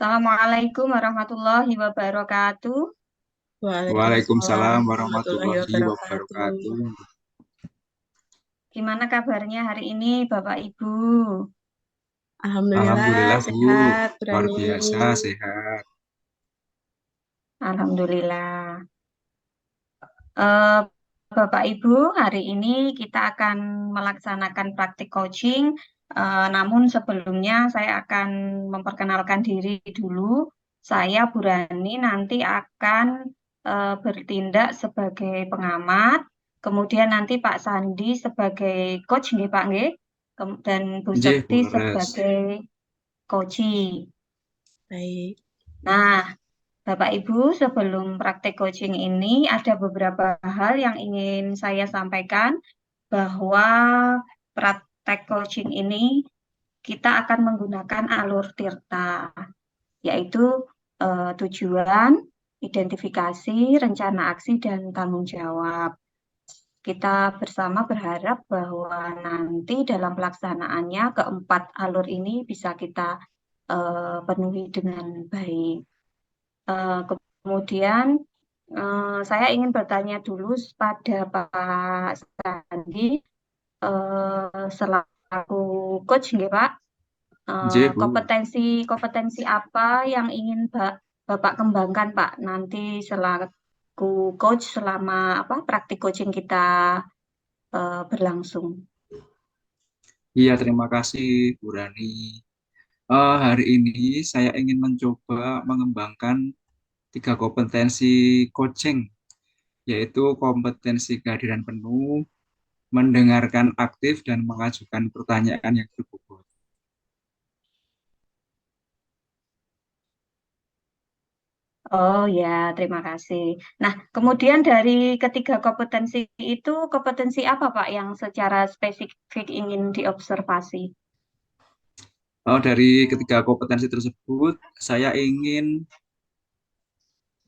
Assalamualaikum warahmatullahi wabarakatuh. Waalaikumsalam Waalaikumsalam warahmatullahi warahmatullahi wabarakatuh. wabarakatuh. Gimana kabarnya hari ini, Bapak Ibu? Alhamdulillah Alhamdulillah Bu, sehat, luar Burani. biasa sehat. Alhamdulillah. Eh, Bapak Ibu, hari ini kita akan melaksanakan praktik coaching. Namun sebelumnya saya akan memperkenalkan diri dulu. Saya Burani nanti akan bertindak sebagai pengamat. Kemudian nanti Pak Sandi sebagai coach, nggih Pak nggih. Dan Bu Nggih, Sekti Bu Leres. sebagai coach. Baik. Nah, Bapak Ibu, sebelum praktek coaching ini ada beberapa hal yang ingin saya sampaikan bahwa praktek coaching ini kita akan menggunakan alur Tirta, yaitu tujuan, identifikasi, rencana aksi, dan tanggung jawab. Kita bersama berharap bahwa nanti dalam pelaksanaannya keempat alur ini bisa kita penuhi dengan baik. Eh, Kemudian saya ingin bertanya dulu pada Pak Sandi selaku coach, nggih Pak. Nggih, Bu. Kompetensi apa yang ingin Bapak kembangkan Pak nanti selaku coach selama apa praktik coaching kita berlangsung. Iya, terima kasih Bu Rani. Hari ini saya ingin mencoba mengembangkan 3 kompetensi coaching, yaitu kompetensi kehadiran penuh, mendengarkan aktif, dan mengajukan pertanyaan yang berbobot. Oh ya, terima kasih. Nah, kemudian dari ketiga kompetensi itu, kompetensi apa Pak yang secara spesifik ingin diobservasi? Dari ketiga kompetensi tersebut, saya ingin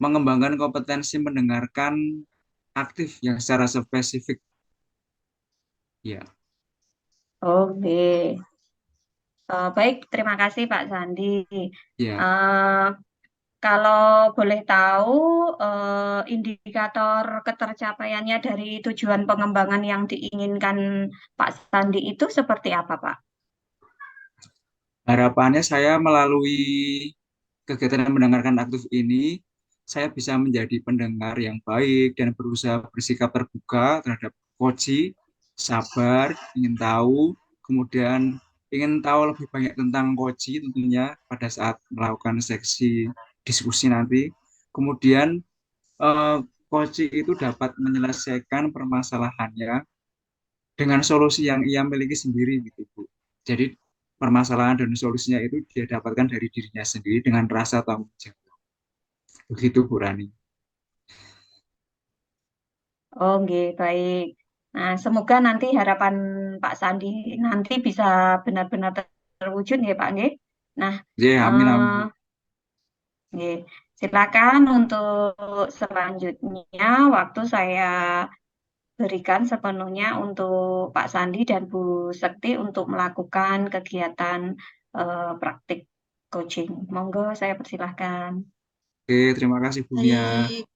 mengembangkan kompetensi mendengarkan aktif yang secara spesifik. Ya, Oke, baik, terima kasih Pak Sandi. ya. Eh, Kalau boleh tahu, indikator ketercapaiannya dari tujuan pengembangan yang diinginkan Pak Sandi itu seperti apa Pak? Harapannya saya melalui kegiatan mendengarkan aktif ini, saya bisa menjadi pendengar yang baik dan berusaha bersikap terbuka terhadap coach, sabar, ingin tahu, kemudian ingin tahu lebih banyak tentang coach tentunya pada saat melakukan seksi diskusi nanti. Kemudian eh, coach itu dapat menyelesaikan permasalahannya dengan solusi yang ia miliki sendiri gitu Bu. Jadi permasalahan dan solusinya itu dia dapatkan dari dirinya sendiri dengan rasa tanggung jawab. Begitu Bu Rani. Oh, nggih, baik. Nah, semoga nanti harapan Pak Sandi nanti bisa benar-benar terwujud ya Pak nggih. Nah, Ya, amin eh, amin. nggih. Silakan untuk selanjutnya waktu saya berikan sepenuhnya untuk Pak Sandi dan Bu Sekti untuk melakukan kegiatan praktik coaching. Monggo saya persilahkan. Oke, terima kasih Bu Mia. Baik.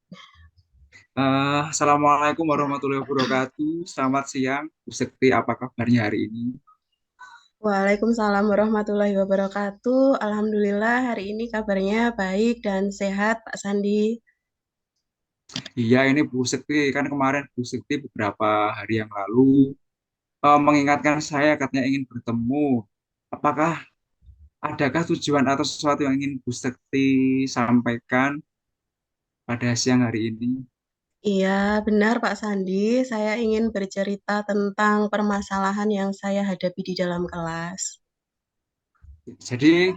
Assalamualaikum warahmatullahi wabarakatuh. Selamat siang, Bu Sekti. Apa kabarnya hari ini? Waalaikumsalam warahmatullahi wabarakatuh. Alhamdulillah hari ini kabarnya baik dan sehat, Pak Sandi. Iya, ini Bu Sekti. Kan kemarin Bu Sekti beberapa hari yang lalu mengingatkan saya katanya ingin bertemu. Apakah adakah tujuan atau sesuatu yang ingin Bu Sekti sampaikan pada siang hari ini? Iya, benar Pak Sandi. Saya ingin bercerita tentang permasalahan yang saya hadapi di dalam kelas. Jadi,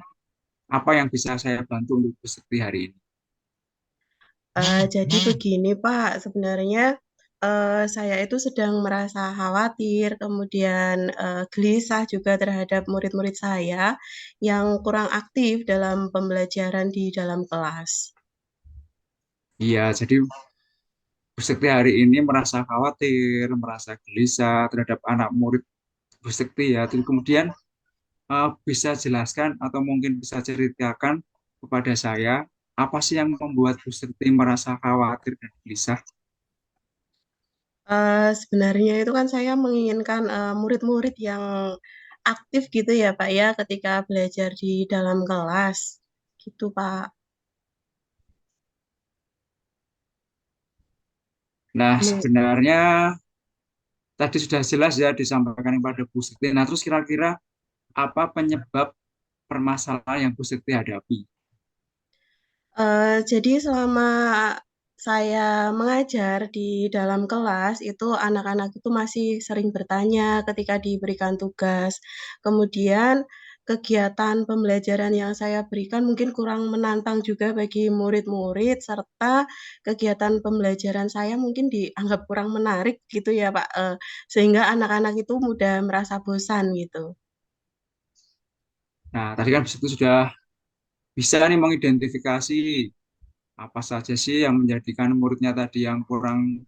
apa yang bisa saya bantu untuk Bu Sekti hari ini? Jadi begini Pak, sebenarnya saya itu sedang merasa khawatir, kemudian gelisah juga terhadap murid-murid saya yang kurang aktif dalam pembelajaran di dalam kelas. Iya, jadi Bu Sekti hari ini merasa khawatir, merasa gelisah terhadap anak murid Bu Sekti ya. Jadi kemudian bisa jelaskan atau mungkin bisa ceritakan kepada saya, apa sih yang membuat Bu Sekti merasa khawatir dan gelisah? Sebenarnya itu kan saya menginginkan, murid-murid yang aktif gitu ya, Pak, ya, ketika belajar di dalam kelas, gitu, Pak. Nah, Mu sebenarnya tadi sudah jelas ya disampaikan kepada Bu Sekti. Nah, terus kira-kira apa penyebab permasalahan yang Bu Sekti hadapi? jadi selama saya mengajar di dalam kelas, itu anak-anak itu masih sering bertanya ketika diberikan tugas. Kemudian kegiatan pembelajaran yang saya berikan mungkin kurang menantang juga bagi murid-murid, serta kegiatan pembelajaran saya mungkin dianggap kurang menarik gitu ya, Pak, sehingga anak-anak itu mudah merasa bosan gitu. Nah, tadi kan Bu Sekti sudah bisa nih mengidentifikasi apa saja sih yang menjadikan muridnya tadi yang kurang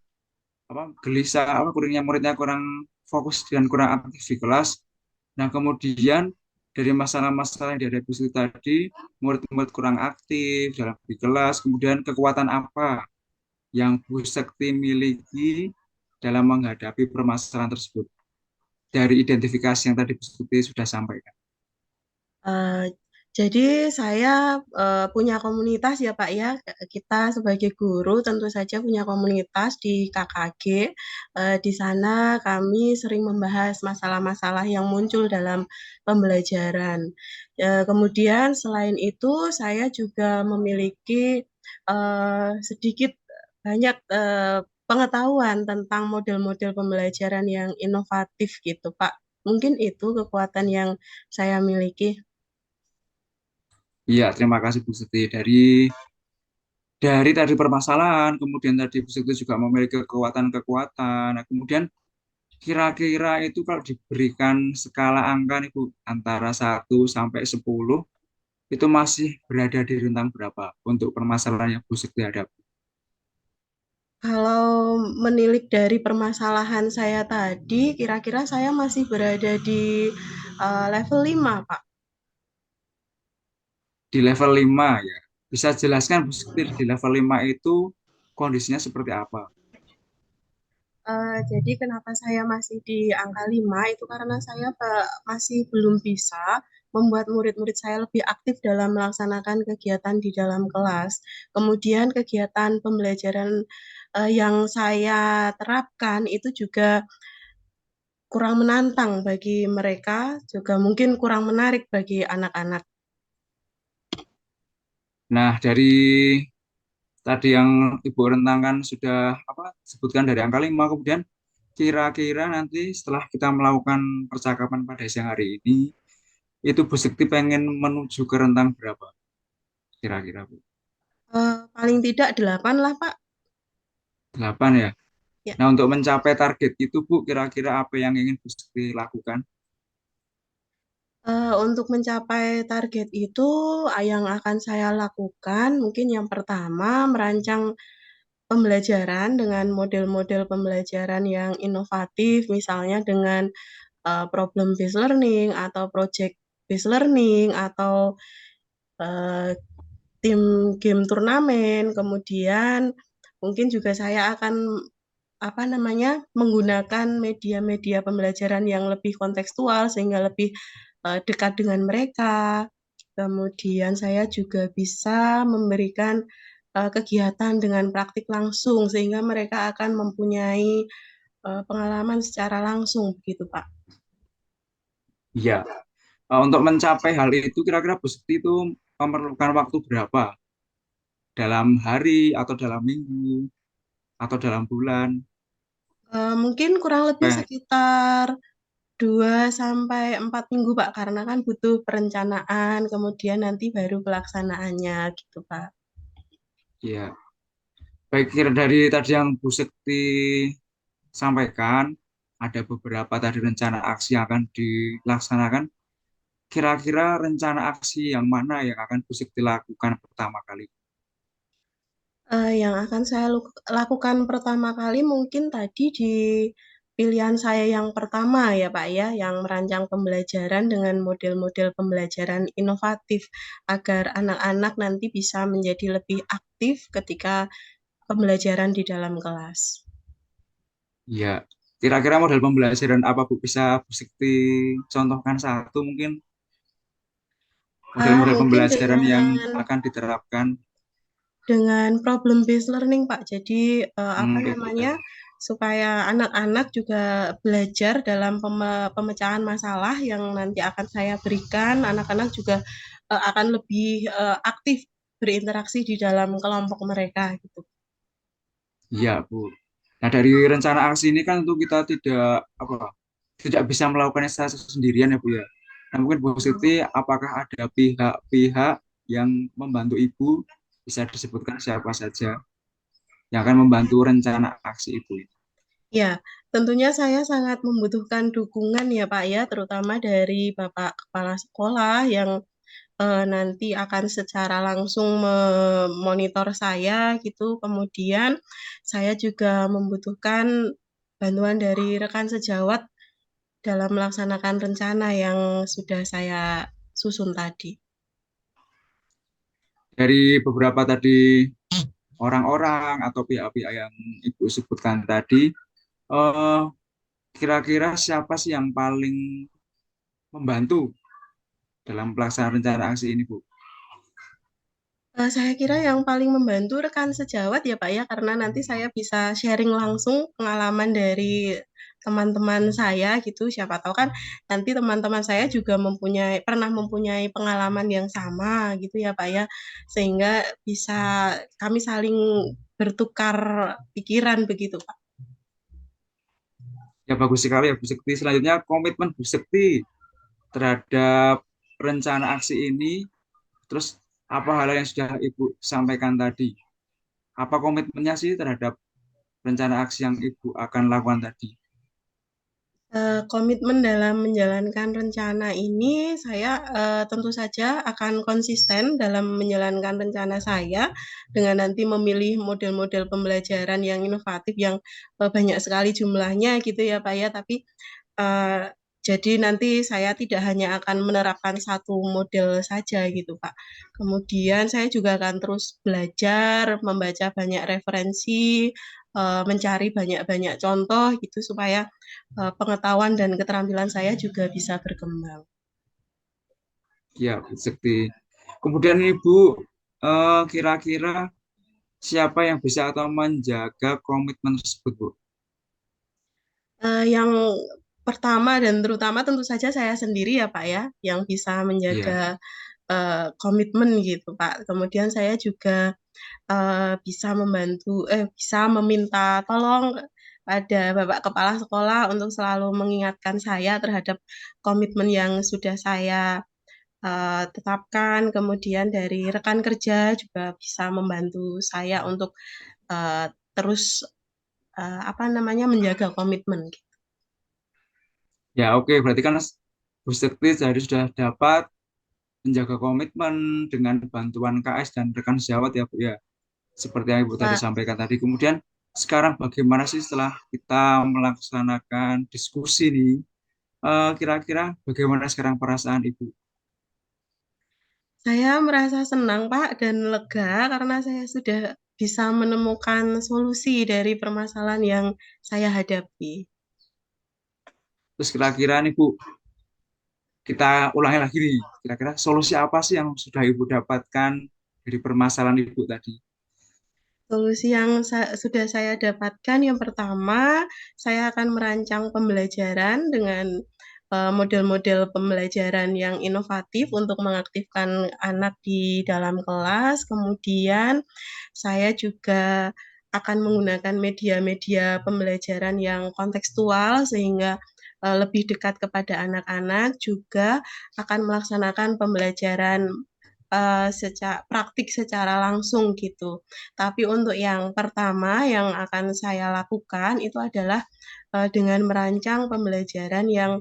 gelisah, kurangnya muridnya kurang fokus dan kurang aktif di kelas. Nah, kemudian dari masalah-masalah yang dihadapi itu tadi, murid-murid kurang aktif dalam di kelas, kemudian kekuatan apa yang Bu Sekti miliki dalam menghadapi permasalahan tersebut dari identifikasi yang tadi Bu Sekti sudah sampaikan. Eee, jadi saya, punya komunitas ya, Pak, ya. Kita sebagai guru tentu saja punya komunitas di KKG. Di sana kami sering membahas masalah-masalah yang muncul dalam pembelajaran. Kemudian selain itu saya juga memiliki, sedikit banyak, pengetahuan tentang model-model pembelajaran yang inovatif gitu, Pak. Mungkin itu kekuatan yang saya miliki. Iya, terima kasih Bu Sekti. Dari tadi permasalahan, kemudian tadi Bu Sekti juga memiliki kekuatan-kekuatan. Nah, kemudian kira-kira itu kalau diberikan skala angka nih Bu, antara 1 sampai 10, itu masih berada di rentang berapa untuk permasalahan yang Bu Sekti hadapi? Kalau menilik dari permasalahan saya tadi, kira-kira saya masih berada di, level 5, Pak. Di level 5 ya. Bisa jelaskan Bu Sekti di level 5 itu kondisinya seperti apa? Jadi kenapa saya masih di angka 5 itu karena saya, masih belum bisa membuat murid-murid saya lebih aktif dalam melaksanakan kegiatan di dalam kelas. Kemudian kegiatan pembelajaran, yang saya terapkan itu juga kurang menantang bagi mereka, juga mungkin kurang menarik bagi anak-anak. Nah, dari tadi yang Ibu rentangkan sudah sebutkan dari angka 5, kemudian kira-kira nanti setelah kita melakukan percakapan pada siang hari ini, itu Bu Sekti pengen menuju ke rentang berapa kira-kira Bu? Paling tidak 8 lah, Pak. 8 ya. Ya, Nah, untuk mencapai target itu Bu, kira-kira apa yang ingin Bu Sekti lakukan? untuk mencapai target itu, yang akan saya lakukan mungkin yang pertama merancang pembelajaran dengan model-model pembelajaran yang inovatif, misalnya dengan, problem based learning atau project based learning atau, eee, tim game turnamen. Kemudian mungkin juga saya akan apa namanya, menggunakan media-media pembelajaran yang lebih kontekstual sehingga lebih, dekat dengan mereka. Kemudian saya juga bisa memberikan, kegiatan dengan praktik langsung sehingga mereka akan mempunyai, pengalaman secara langsung begitu, Pak. Iya. Untuk mencapai hal itu, kira-kira Bu Sekti itu memerlukan waktu berapa? Dalam hari atau dalam minggu atau dalam bulan? Mungkin kurang lebih Kayak, sekitar 2 sampai 4 minggu, Pak, karena kan butuh perencanaan, kemudian nanti baru pelaksanaannya gitu, Pak. ya, baik kira dari tadi yang Bu Sekti sampaikan, ada beberapa tadi rencana aksi yang akan dilaksanakan. Kira-kira rencana aksi yang mana yang akan Bu Sekti lakukan pertama kali? Yang akan saya lakukan pertama kali mungkin tadi di pilihan saya yang pertama ya Pak ya, yang merancang pembelajaran dengan model-model pembelajaran inovatif agar anak-anak nanti bisa menjadi lebih aktif ketika pembelajaran di dalam kelas. Ya, kira-kira model pembelajaran apa Bu? Bisa Bu Sekti contohkan satu mungkin model-model Mungkin pembelajaran yang dengan akan diterapkan. problem based learning, Pak. Jadi, apa Oke, namanya, boleh. supaya anak-anak juga belajar dalam pemecahan masalah yang nanti akan saya berikan, anak-anak juga akan lebih aktif berinteraksi di dalam kelompok mereka gitu. Iya, Bu. Nah, dari rencana aksi ini kan tentu kita tidak bisa melakukannya secara sendirian ya, Bu ya. Nah, mungkin Bu Siti, apakah ada pihak-pihak yang membantu Ibu, bisa disebutkan siapa saja yang akan membantu rencana aksi Ibu ini? Ya, tentunya saya sangat membutuhkan dukungan ya Pak ya, terutama dari Bapak Kepala Sekolah yang nanti akan secara langsung memonitor saya gitu. Kemudian saya juga membutuhkan bantuan dari rekan sejawat dalam melaksanakan rencana yang sudah saya susun tadi. Dari beberapa tadi orang-orang atau pihak-pihak yang Ibu sebutkan tadi, eh, kira-kira siapa sih yang paling membantu dalam pelaksanaan rencana aksi ini, Bu? Saya kira yang paling membantu rekan sejawat ya Pak ya, karena nanti saya bisa sharing langsung pengalaman dari teman-teman saya gitu. Siapa tahu kan nanti teman-teman saya juga pernah mempunyai pengalaman yang sama gitu ya Pak ya. Sehingga bisa kami saling bertukar pikiran begitu Pak. Ya bagus sekali ya Bu Sekti. Selanjutnya komitmen Bu Sekti terhadap rencana aksi ini, terus apa hal yang sudah Ibu sampaikan tadi? Apa komitmennya sih terhadap rencana aksi yang Ibu akan lakukan tadi? Komitmen dalam menjalankan rencana ini, saya tentu saja akan konsisten dalam menjalankan rencana saya dengan nanti memilih model-model pembelajaran yang inovatif yang banyak sekali jumlahnya gitu ya Pak ya. Tapi eh, jadi nanti saya tidak hanya akan menerapkan satu model saja gitu Pak. Kemudian saya juga akan terus belajar, membaca banyak referensi, mencari banyak-banyak contoh gitu supaya pengetahuan dan keterampilan saya juga bisa berkembang. Ya Bu Sekti. Kemudian Ibu, kira-kira siapa yang bisa atau menjaga komitmen tersebut, Bu? Yang pertama dan terutama tentu saja saya sendiri ya Pak ya, yang bisa Iya. menjaga komitmen gitu Pak. Kemudian saya juga bisa bisa meminta tolong pada Bapak Kepala Sekolah untuk selalu mengingatkan saya terhadap komitmen yang sudah saya tetapkan. Kemudian dari rekan kerja juga bisa membantu saya untuk terus apa namanya menjaga komitmen. Ya oke, berarti kan Bu Sekti jadi sudah dapat menjaga komitmen dengan bantuan KS dan rekan sejawat ya Bu ya. Seperti yang Ibu tadi Pak, sampaikan tadi. Kemudian sekarang bagaimana sih setelah kita melaksanakan diskusi nih, kira-kira bagaimana sekarang perasaan Ibu? saya merasa senang Pak dan lega karena saya sudah bisa menemukan solusi dari permasalahan yang saya hadapi. Terus kira-kira nih Bu, kita ulangi lagi nih, kira-kira solusi apa sih yang sudah Ibu dapatkan dari permasalahan Ibu tadi? Solusi yang sudah saya dapatkan yang pertama, saya akan merancang pembelajaran dengan model-model pembelajaran yang inovatif untuk mengaktifkan anak di dalam kelas. Kemudian, saya juga akan menggunakan media-media pembelajaran yang kontekstual sehingga lebih dekat kepada anak-anak. Juga akan melaksanakan pembelajaran secara praktik secara langsung gitu. Tapi untuk yang pertama yang akan saya lakukan itu adalah dengan merancang pembelajaran yang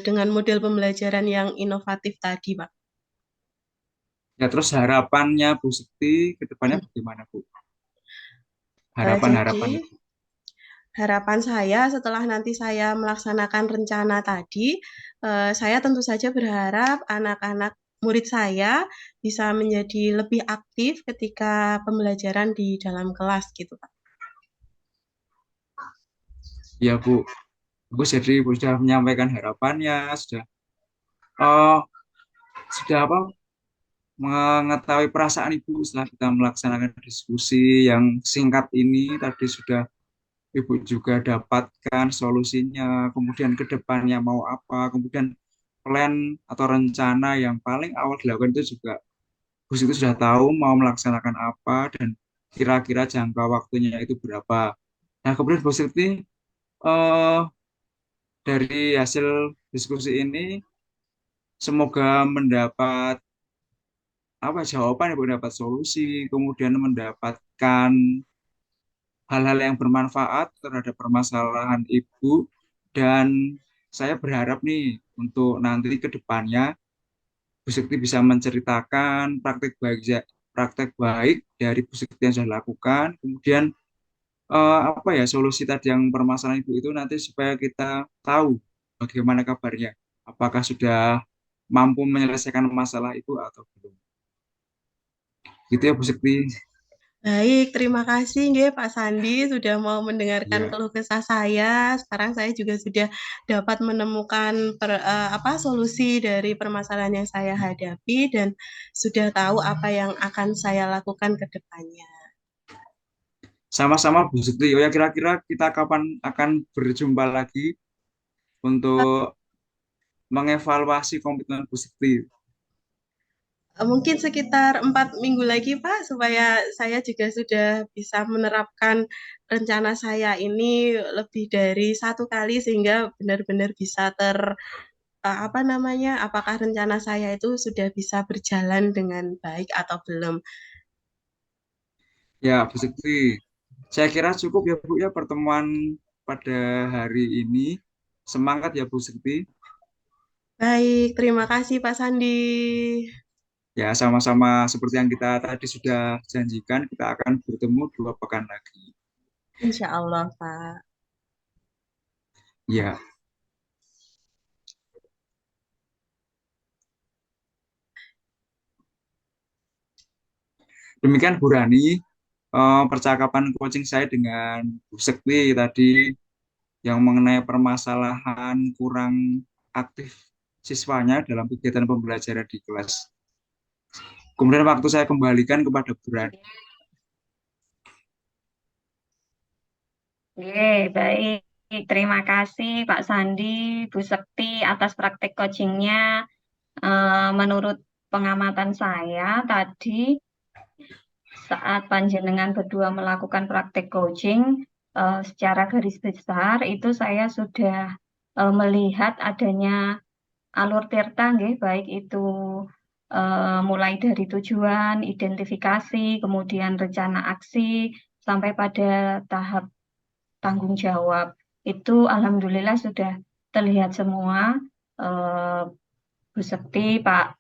dengan model pembelajaran yang inovatif tadi, Pak. Ya terus harapannya Bu Sekti ke depannya bagaimana Bu? Jadi Harapan-harapan Ibu. harapan saya setelah nanti saya melaksanakan rencana tadi, saya tentu saja berharap anak-anak murid saya bisa menjadi lebih aktif ketika pembelajaran di dalam kelas gitu, Pak. Ya Bu, bagus jadi Bu sudah menyampaikan harapannya, eh, sudah apa mengetahui perasaan Ibu setelah kita melaksanakan diskusi yang singkat ini tadi sudah Ibu juga dapatkan solusinya, kemudian ke depannya mau apa, kemudian plan atau rencana yang paling awal dilakukan itu juga Bu itu sudah tahu mau melaksanakan apa dan kira-kira jangka waktunya itu berapa. Nah, kemudian Bu Siti, eh, dari hasil diskusi ini semoga mendapat apa jawaban, Ibu mendapat solusi, kemudian mendapatkan hal-hal yang bermanfaat terhadap permasalahan Ibu dan saya berharap nih untuk nanti ke depannya Bu Sekti bisa menceritakan praktek baik dari Bu Sekti yang sudah lakukan, kemudian apa ya solusi tadi yang permasalahan Ibu itu nanti supaya kita tahu bagaimana kabarnya, apakah sudah mampu menyelesaikan masalah itu atau belum. Gitu ya Bu Sekti. Baik, terima kasih nggih Pak Sandi sudah mau mendengarkan Ya, keluh kesah saya. Sekarang saya juga sudah dapat menemukan solusi dari permasalahan yang saya hadapi dan sudah tahu apa yang akan saya lakukan ke depannya. sama-sama Bu Sekti. Oh ya kira-kira kita kapan akan berjumpa lagi untuk mengevaluasi komitmen Bu Sekti? Mungkin sekitar 4 minggu lagi Pak, supaya saya juga sudah bisa menerapkan rencana saya ini lebih dari 1 kali sehingga benar-benar bisa apakah rencana saya itu sudah bisa berjalan dengan baik atau belum. Ya Bu Sekti, saya kira cukup ya Bu ya pertemuan pada hari ini. Semangat ya Bu Sekti. Baik, terima kasih Pak Sandi. Ya sama-sama seperti yang kita tadi sudah janjikan, kita akan bertemu 2 pekan lagi. Insya Allah, Pak. Ya, demikian Bu Rani, percakapan coaching saya dengan Bu Sekti tadi yang mengenai permasalahan kurang aktif siswanya dalam kegiatan pembelajaran di kelas. Kemudian waktu saya kembalikan kepada Bu Rani. Oke, baik. Terima kasih Pak Sandi, Bu Sekti atas praktek coachingnya. Menurut pengamatan saya tadi saat panjenengan berdua melakukan praktek coaching, secara garis besar itu saya sudah melihat adanya alur tirta, nggih, baik itu mulai dari tujuan, identifikasi, kemudian rencana aksi, sampai pada tahap tanggung jawab. Itu alhamdulillah sudah terlihat semua. eh, Bu Sekti, Pak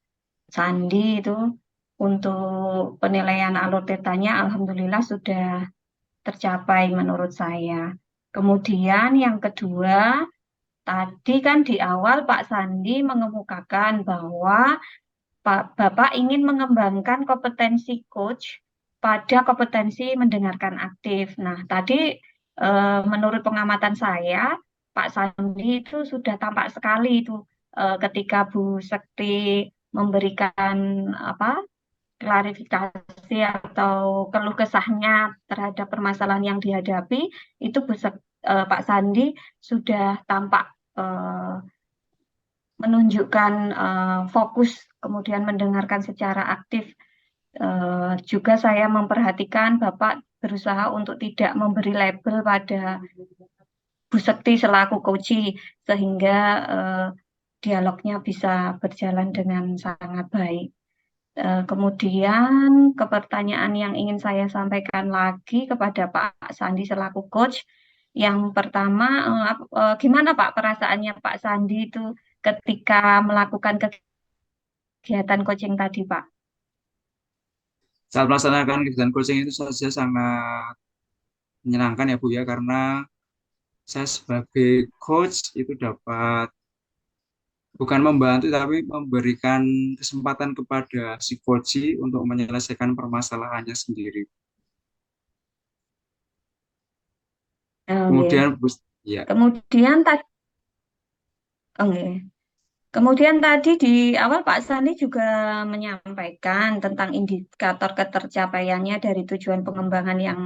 Sandi itu untuk penilaian alur tetanya alhamdulillah sudah tercapai menurut saya. Kemudian yang kedua, tadi kan di awal Pak Sandi mengemukakan bahwa Bapak ingin mengembangkan kompetensi coach pada kompetensi mendengarkan aktif. Nah, tadi menurut pengamatan saya, Pak Sandi itu sudah tampak sekali itu ketika Bu Sekti memberikan apa klarifikasi atau keluh kesahnya terhadap permasalahan yang dihadapi, itu Pak Sandi sudah tampak eh, menunjukkan fokus, kemudian mendengarkan secara aktif. Juga saya memperhatikan Bapak berusaha untuk tidak memberi label pada Bu Sekti selaku coach, sehingga dialognya bisa berjalan dengan sangat baik. Kemudian ke pertanyaan yang ingin saya sampaikan lagi kepada Pak Sandi selaku coach, yang pertama, gimana Pak perasaannya Pak Sandi itu ketika melakukan kegiatan coaching tadi, Pak? Saat melaksanakan kegiatan coaching itu saja sangat menyenangkan ya Bu ya, karena saya sebagai coach itu dapat bukan membantu tapi memberikan kesempatan kepada si coach untuk menyelesaikan permasalahannya sendiri. Oke. Kemudian ya, Kemudian tadi, oke. Kemudian tadi di awal Pak Sandi juga menyampaikan tentang indikator ketercapaiannya dari tujuan pengembangan yang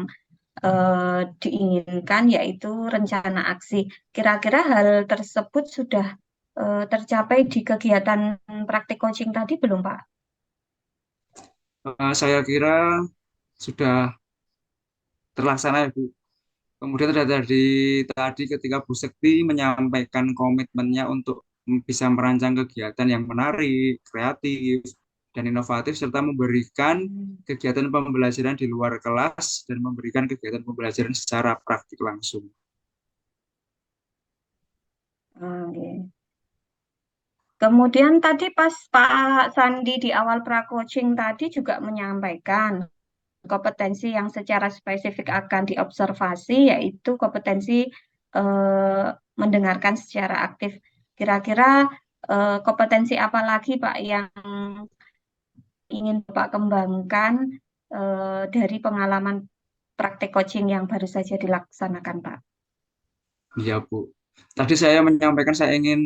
diinginkan, yaitu rencana aksi. Kira-kira hal tersebut sudah tercapai di kegiatan praktik coaching tadi belum, Pak? saya kira sudah terlaksana ya Bu. Kemudian ada tadi ketika Bu Sekti menyampaikan komitmennya untuk bisa merancang kegiatan yang menarik, kreatif, dan inovatif, serta memberikan kegiatan pembelajaran di luar kelas dan memberikan kegiatan pembelajaran secara praktik langsung. Oke. Kemudian tadi pas Pak Sandi di awal pra-coaching tadi juga menyampaikan kompetensi yang secara spesifik akan diobservasi, yaitu kompetensi eh, mendengarkan secara aktif. Kira-kira kompetensi apa lagi Pak yang ingin Bapak kembangkan dari pengalaman praktek coaching yang baru saja dilaksanakan, Pak? Ya Bu. Tadi saya menyampaikan saya ingin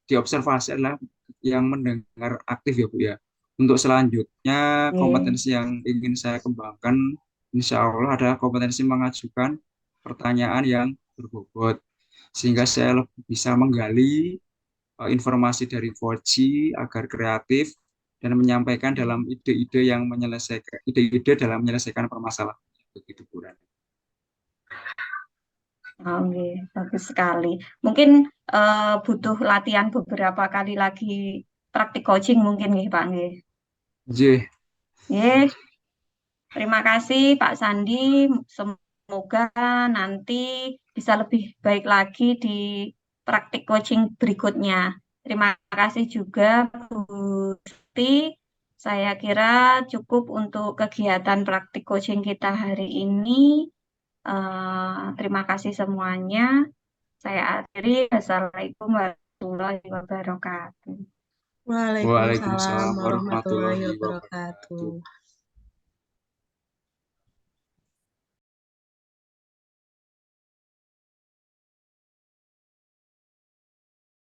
diobservasi adalah yang mendengar aktif ya Bu ya. Untuk selanjutnya Oke. kompetensi yang ingin saya kembangkan insya Allah adalah kompetensi mengajukan pertanyaan yang berbobot sehingga saya lebih bisa menggali informasi dari Koji agar kreatif dan menyampaikan dalam ide-ide yang menyelesaikan ide-ide dalam menyelesaikan permasalahan begitu Bu Rani. Oke, bagus sekali. Mungkin butuh latihan beberapa kali lagi praktik coaching mungkin nih Pak nggih. J. Nggih, terima kasih Pak Sandi. Semoga nanti bisa lebih baik lagi di praktik coaching berikutnya. Terima kasih juga Bu Siti. Saya kira cukup untuk kegiatan praktik coaching kita hari ini. Terima kasih semuanya. Saya akhiri. Assalamualaikum warahmatullahi wabarakatuh. Waalaikumsalam Waalaikumsalam warahmatullahi warahmatullahi wabarakatuh. wabarakatuh.